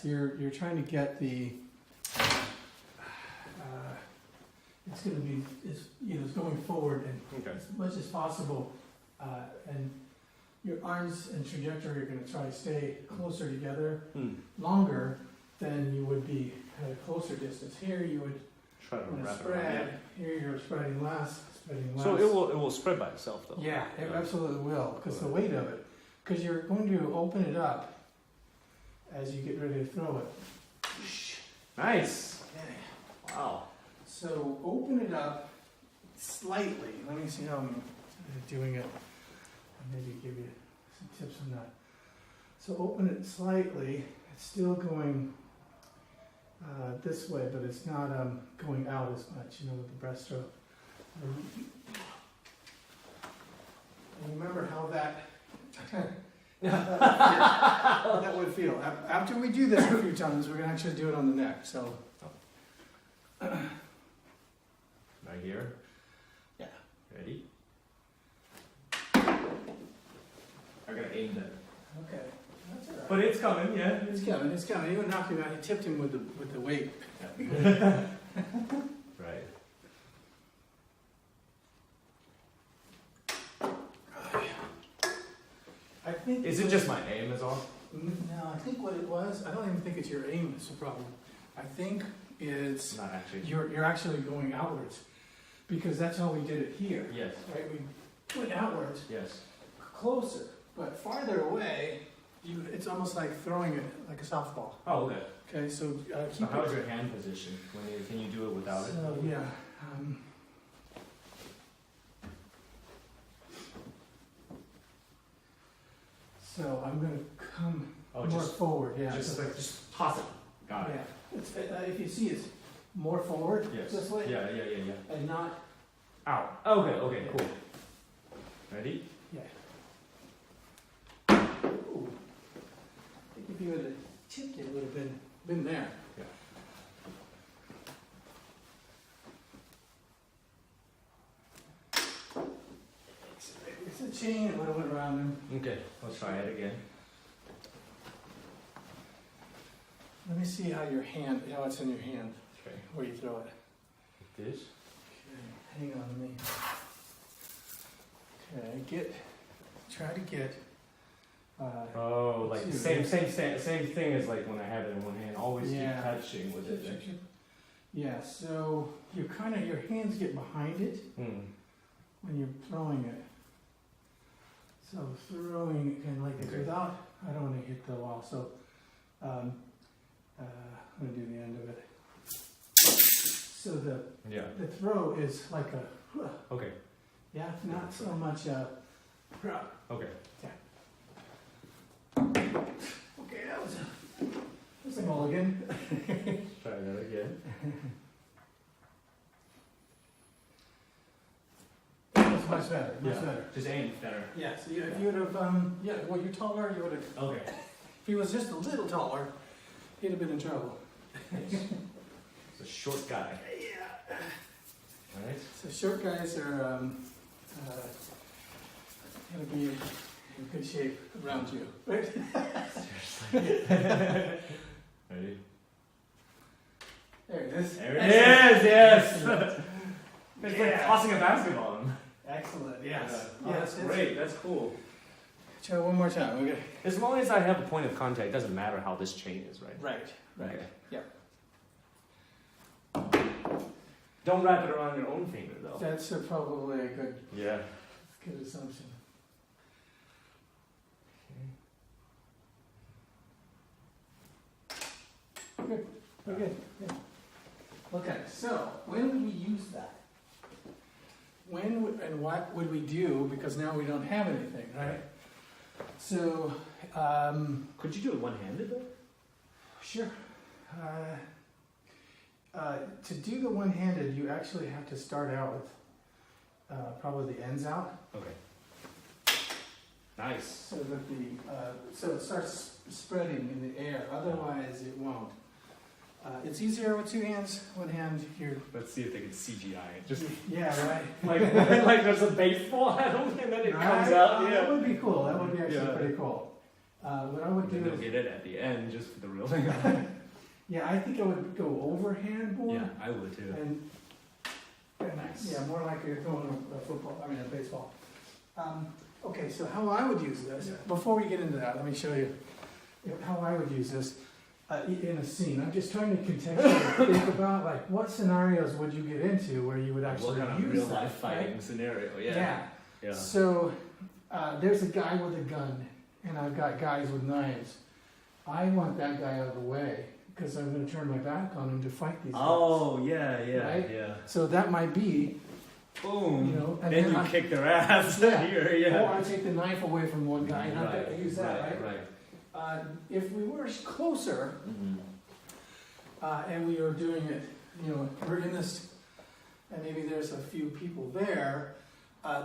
you're trying to get the. It's going to be it's going forward and as much as possible, and your arms and trajectory are going to try to stay closer together, longer than you would be at a closer distance. Here you would try to wrap spread. it around. Here you're spreading less. So it will spread by itself though. Yeah, it absolutely will, because the weight of it. Because you're going to open it up as you get ready to throw it. Nice. Okay. Wow. So open it up slightly. Let me see how I'm doing it. I'll maybe give you some tips on that. So open it slightly. It's still going this way, but it's not going out as much, with the breaststroke. Remember how that that would feel. After we do this a few times, we're going to actually do it on the neck. So. Right here? Yeah. Ready? I gotta aim that. Okay. That's all right. But it's coming, yeah. It's coming, it's coming. He wouldn't knock him out. He tipped him with the weight. Right. I think. Is it just my aim is all? No, I think what it was, I don't even think it's your aim that's the problem. I think it's Not actually. you're actually going outwards. Because that's how we did it here. Yes. Right? We went outwards, Yes. closer, but farther away, it's almost like throwing it like a softball. Oh, okay. Okay, so So keep how's your hand position? Can you do it without it? So yeah. So I'm going to come more forward. Yeah. Just toss it. Got it. Yeah. It's, if you see, it's more forward. Yes. This way. Yeah. And not. Out. Okay, cool. Ready? Yeah. Ooh. I think if you would have tipped it, it would have been there. Yeah. It's a chain. It would have went around him. Okay, let's try it again. Let me see how it's in your hand, Okay. where you throw it. Like this? Okay, hang on to me. Okay, try to get. Like the same thing as like when I have it in one hand. Always keep touching with it. Yeah, so your hands get behind it when you're throwing it. So throwing it kind of like this without, I don't want to hit the wall, so I'm going to do the end of it. So the throw is like a, Okay. yeah, not so much a, Okay. yeah. Okay, that was a mulligan. Try that again. That's much better, much better. Just aim better. Yeah, so if you would have, well, you're taller, you would have. Okay. If he was just a little taller, he'd have been in trouble. It's a short guy. Yeah. Alright. So short guys are going to be in good shape around you. Right? Seriously. Ready? There it is. There it is, yes! It's like tossing a basketball. Excellent, yes. Oh, that's great, that's cool. Try one more time. Okay. As long as I have a point of contact, it doesn't matter how this chain is, right? Right. Okay. Yeah. Don't wrap it around your own finger, though. That's probably a good assumption. Good. Very good. Yeah. Okay, so when would we use that? And what would we do? Because now we don't have anything, right? So, could you do it one-handed though? Sure. To do the one-handed, you actually have to start out with probably the ends out. Okay. Nice. So that so it starts spreading in the air. Otherwise, it won't. It's easier with two hands. One hand here. Let's see if they can CGI it. Just right. like there's a baseball at them and then it comes out. That would be cool. That would be actually pretty cool. What I would do You'll is, get it at the end just for the real thing. yeah, I think I would go overhand more. Yeah, I would too. And Nice. yeah, more like you're throwing a football, I mean a baseball. Okay, so how I would use this, before we get into that, let me show you how I would use this in a scene. I'm just trying to contextually think about like what scenarios would you get into where you would actually What kind of use real that, life fighting right? scenario? Yeah. Yeah. So there's a guy with a gun, and I've got guys with knives. I want that guy out of the way because I'm going to turn my back on him to fight these guys. Oh, yeah, Right? yeah. So that might be, Boom. you know, and then you I, kick their ass. Yeah. Here, yeah. or I take the knife away from one guy and I use that, right? Right. If we were closer and we were doing it, you know, we're in this, and maybe there's a few people there.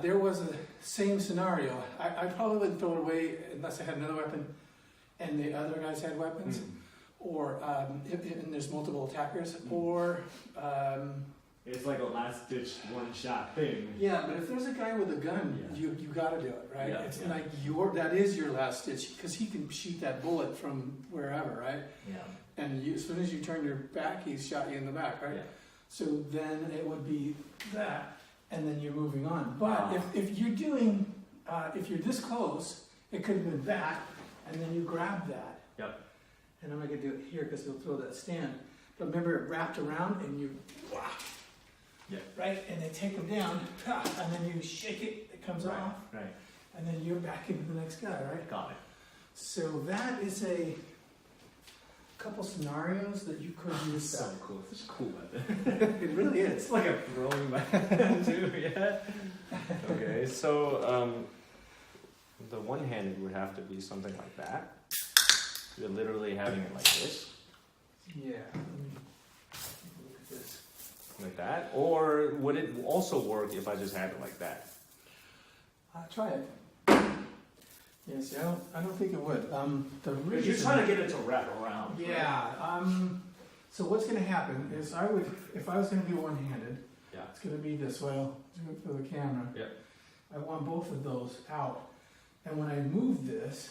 There was a same scenario. I probably wouldn't throw it away unless I had another weapon and the other guys had weapons, or and there's multiple attackers, or It's like a last ditch one shot thing. yeah. But if there's a guy with a gun, Yeah. you got to do it, right? Yeah, It's yeah. like that is your last ditch because he can shoot that bullet from wherever, right? Yeah. And you, as soon as you turn your back, he's shot you in the back, right? Yeah. So then it would be that, and then you're moving on. But Wow. if you're doing, if you're this close, it could have been that, and then you grab that. Yep. And I'm not gonna do it here because he'll throw that stand. But remember, it wrapped around, and you, Yeah. right, and they take them down, and then you shake it, it comes off, Right. and then you're back into the next guy, right? Got it. So that is a couple scenarios that you could use. So cool. It's cool weapon. It really is. It's like a throwing weapon too, yeah. Okay, so the one-handed would have to be something like that. You're literally having it like this. Yeah. Let me look at this. Like that? Or would it also work if I just had it like that? Try it. Yeah, see, I don't think it would. The Because reason, you're trying to get it to wrap around. right? yeah. So what's going to happen is if I was going to be one-handed, Yeah. it's going to be this way. I'll do it for the camera. Yeah. I want both of those out, and when I move this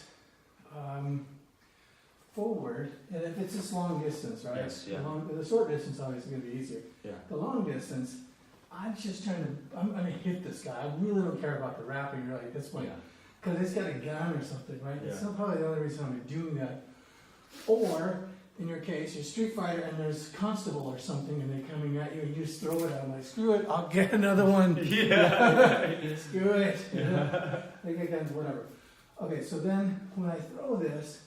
forward, and if it's this long distance, right? Yes, yeah. The short distance obviously going to be easier. Yeah. The long distance, I'm just trying to. I'm going to hit this guy. I really don't care about the wrapping, really, at this point. Yeah. Because it's got a gun or something, right? Yeah. It's not probably the only reason I'm doing that. Or, in your case, you're Street Fighter and there's Constable or something and they're coming at you and you just throw it at them like, screw it, I'll get another one. Yeah. Screw it. Yeah. They get guns, whatever. Okay, so then when I throw this,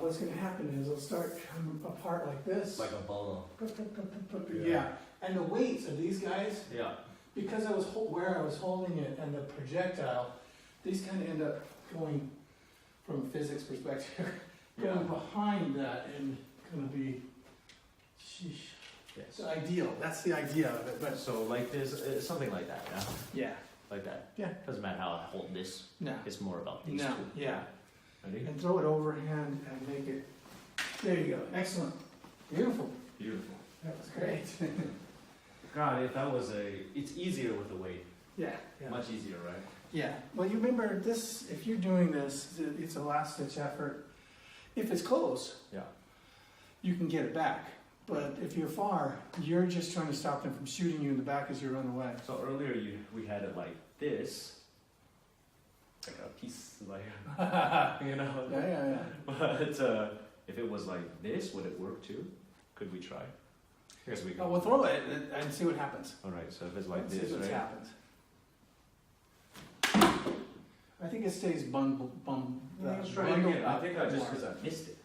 what's going to happen is it'll start coming apart like this. Like a ball. Yeah. And the weights of these guys, Yeah. because I was where I was holding it and the projectile, these kind of end up going, from a physics perspective, going behind that and going to be, sheesh. Yes. It's ideal. That's the idea of it. But So like this, something like that, yeah? yeah, Like that. Yeah. Doesn't matter how I hold this. no, It's more about these no, two. yeah, Ready? and throw it overhand and make it. There you go. Excellent. Beautiful. Beautiful. That was great. God, if that was it's easier with the weight. Yeah. Yeah. Much easier, right? Yeah. Well, you remember this. If you're doing this, it's a last-ditch effort. If it's close, Yeah. you can get it back. But if you're far, you're just trying to stop them from shooting you in the back as you run away. So earlier we had it like this. Like a piece, like, you know? Yeah, yeah, yeah. But if it was like this, would it work too? Could we try? I guess we could. Oh, we'll throw it and see what happens. Alright, so if it's like Let's this, see what right? happens. I think it stays bundled. Let's try it again. I think I just because I missed it.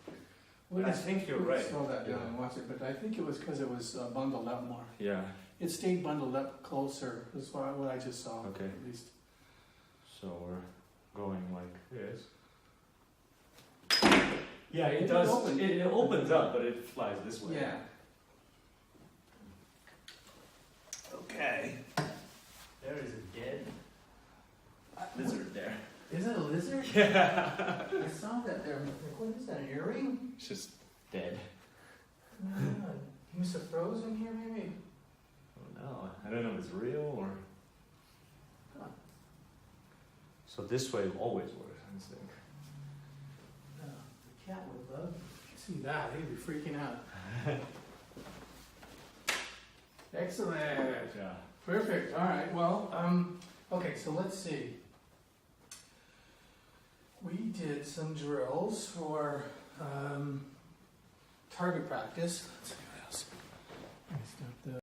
I think you're right. Throw that down Yeah. and watch it, but I think it was because it was bundled up more. Yeah. It stayed bundled up closer. Is what I just saw. Okay. At least. So we're going like this. Yeah, it It does. opens. It opens up, but it flies this way. Yeah. Okay. There is a dead lizard there. Is it a lizard? Yeah. I saw that there. What is that? An earring? It's just dead. He must have frozen here, maybe. Oh no, I don't know if it's real or. Huh. So this way always works, I think. Cat would love to see that. He'd be freaking out. Excellent. Yeah. Perfect. All right. Well, okay, so let's see. We did some drills for target practice. Let's see what else. Let me stop the